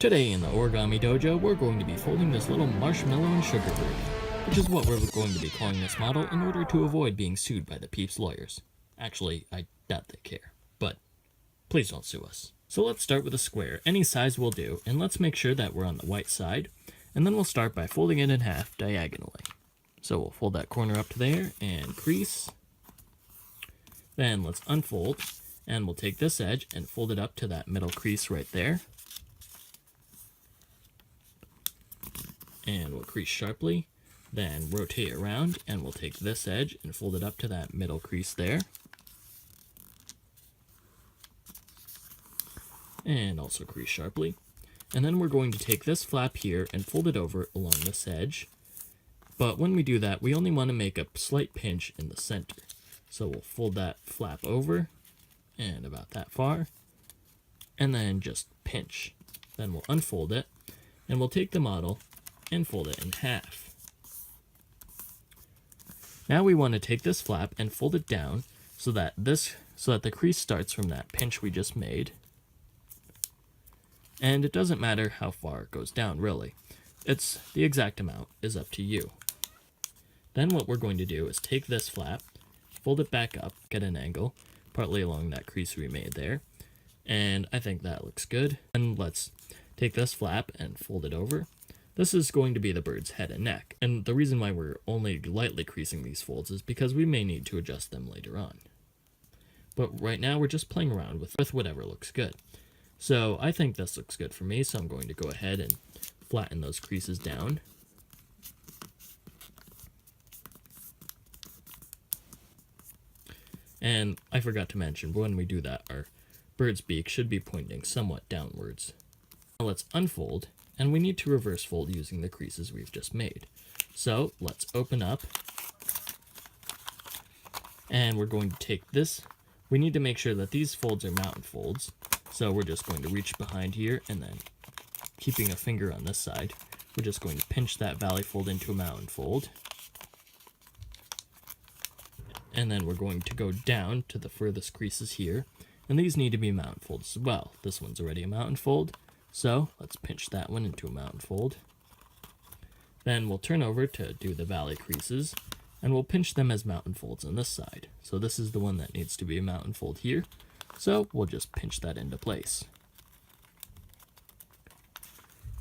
Today in the Origami Dojo, we're going to be folding this little marshmallow and sugar birdie, which is what we're going to be calling this model in order to avoid being sued by the Peeps lawyers. Actually, I doubt they care, but please don't sue us. So let's start with a square, any size will do, and let's make sure that we're on the white side, and then we'll start by folding it in half diagonally. So we'll fold that corner up to there and crease. Then let's unfold, and we'll take this edge and fold it up to that middle crease right there. And we'll crease sharply, then rotate around, and we'll take this edge and fold it up to that middle crease there. And also crease sharply. And then we're going to take this flap here and fold it over along this edge. But when we do that, we only want to make a slight pinch in the center. So we'll fold that flap over, and about that far, and then just pinch. Then we'll unfold it, and we'll take the model and fold it in half. Now we want to take this flap and fold it down so that the crease starts from that pinch we just made. And it doesn't matter how far it goes down, really. It's the exact amount is up to you. Then what we're going to do is take this flap, fold it back up, get an angle, partly along that crease we made there. And I think that looks good. And let's take this flap and fold it over. This is going to be the bird's head and neck, and the reason why we're only lightly creasing these folds is because we may need to adjust them later on. But right now we're just playing around with whatever looks good. So I think this looks good for me, so I'm going to go ahead and flatten those creases down. And I forgot to mention, when we do that, our bird's beak should be pointing somewhat downwards. Now let's unfold. And we need to reverse fold using the creases we've just made. So let's open up, and we're going to take this. We need to make sure that these folds are mountain folds. So we're just going to reach behind here, and then keeping a finger on this side, we're just going to pinch that valley fold into a mountain fold. And then we're going to go down to the furthest creases here, and these need to be mountain folds as well. This one's already a mountain fold. So let's pinch that one into a mountain fold. Then we'll turn over to do the valley creases, and we'll pinch them as mountain folds on this side. So this is the one that needs to be a mountain fold here. So we'll just pinch that into place.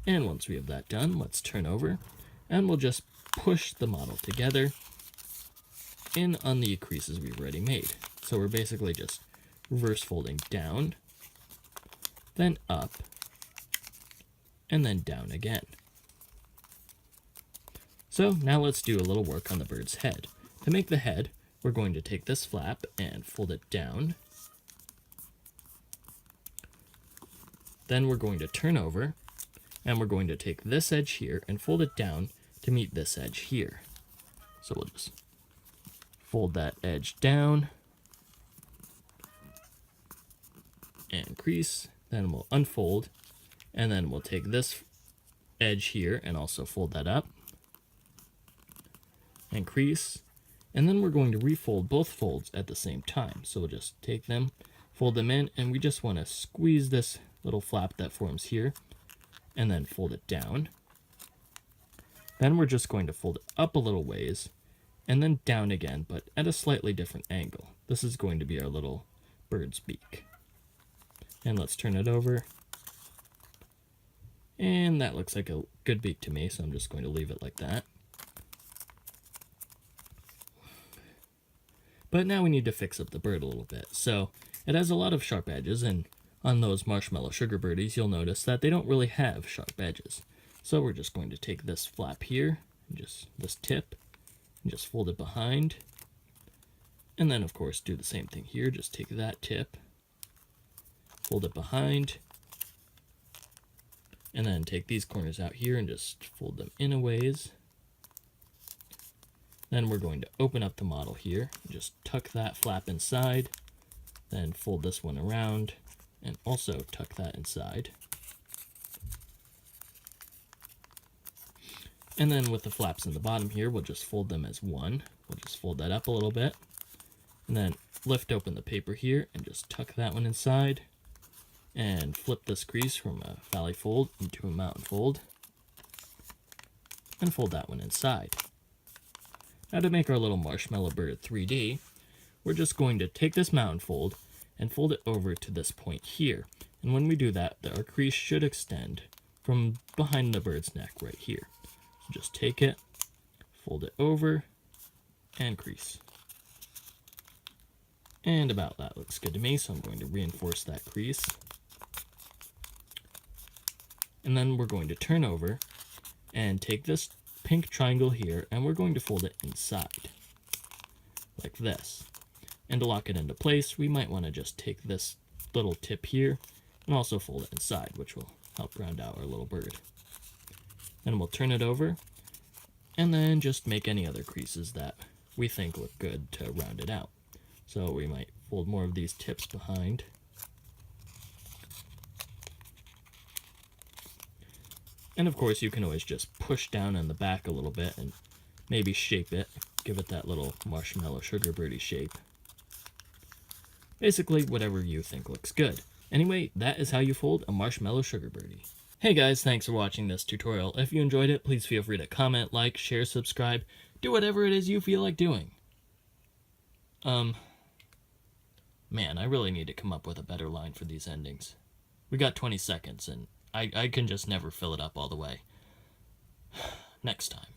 And once we have that done, let's turn over, and we'll just push the model together in on the creases we've already made. So we're basically just reverse folding down, then up, and then down again. So now let's do a little work on the bird's head. To make the head, we're going to take this flap and fold it down. Then we're going to turn over, and we're going to take this edge here and fold it down to meet this edge here. So we'll just fold that edge down and crease, then we'll unfold. And then we'll take this edge here and also fold that up and crease. And then we're going to refold both folds at the same time. So we'll just take them, fold them in, and we just want to squeeze this little flap that forms here and then fold it down. Then we're just going to fold it up a little ways and then down again, but at a slightly different angle. This is going to be our little bird's beak. And let's turn it over. And that looks like a good beak to me, so I'm just going to leave it like that. But now we need to fix up the bird a little bit. So it has a lot of sharp edges, and on those marshmallow sugar birdies, you'll notice that they don't really have sharp edges. So we're just going to take this flap here, and just this tip, and just fold it behind. And then, of course, do the same thing here. Just take that tip, fold it behind, and then take these corners out here and just fold them in a ways. Then we're going to open up the model here, and just tuck that flap inside, then fold this one around, and also tuck that inside. And then with the flaps in the bottom here, we'll just fold them as one. We'll just fold that up a little bit, and then lift open the paper here and just tuck that one inside, and flip this crease from a valley fold into a mountain fold, and fold that one inside. Now to make our little marshmallow bird 3D, we're just going to take this mountain fold and fold it over to this point here. And when we do that, our crease should extend from behind the bird's neck right here. So just take it, fold it over, and crease. And about that looks good to me, so I'm going to reinforce that crease. And then we're going to turn over and take this pink triangle here, and we're going to fold it inside, like this. And to lock it into place, we might want to just take this little tip here and also fold it inside, which will help round out our little bird. Then we'll turn it over, and then just make any other creases that we think look good to round it out. So we might fold more of these tips behind. And of course, you can always just push down on the back a little bit and maybe shape it, give it that little marshmallow sugar birdie shape. Basically, whatever you think looks good. Anyway, that is how you fold a marshmallow sugar birdie. Hey guys, thanks for watching this tutorial. If you enjoyed it, please feel free to comment, like, share, subscribe, do whatever it is you feel like doing. Man, I really need to come up with a better line for these endings. We got 20 seconds, and I can just never fill it up all the way. Next time.